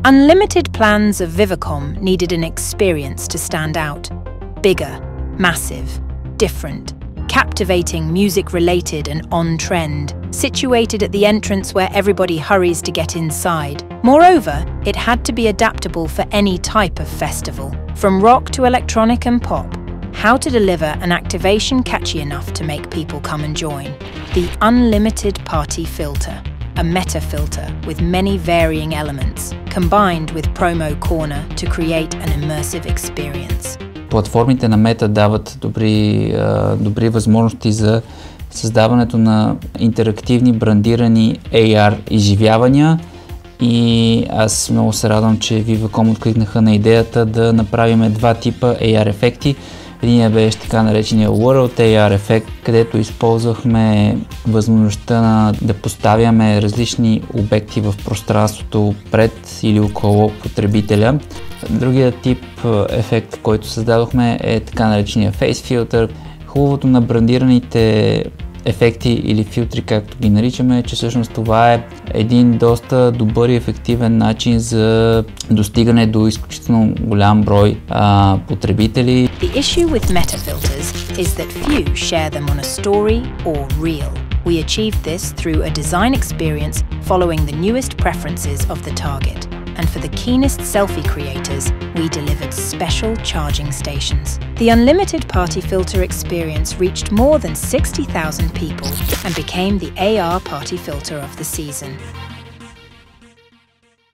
Unlimited plans of Viva.com needed an experience to stand out. Bigger, massive, different, captivating, music-related and on-trend, situated at the entrance where everybody hurries to get inside. Moreover, it had to be adaptable for any type of festival, from rock to electronic and pop. How to deliver an activation catchy enough to make people come and join. The Unlimited Party Filter, a meta filter with many varying elements, combined with Promo Corner to create an immersive experience. Платформите на Мета дават добри възможности за създаването на интерактивни брандирани AR изживявания и аз много се радвам, че Viva.com откликнаха на идеята да направим два типа AR ефекти. Единият беше така наречения World AR ефект, където използвахме възможността да поставяме различни обекти в пространството пред или около потребителя. Другият тип ефект, който създадохме, е така наречения Face Filter. Хубавото на брандираните ефекти или филтри, както ги наричаме, е, че всъщност това е един доста добър и ефективен начин за достигане до изключително голям брой потребители. The issue with meta filters is that few share them on a story or reel. We achieved this through a design experience following the newest preferences of the target. And for the keenest selfie creators, we delivered special charging stations. The Unlimited Party Filter experience reached more than 60,000 people and became the AR party filter of the season.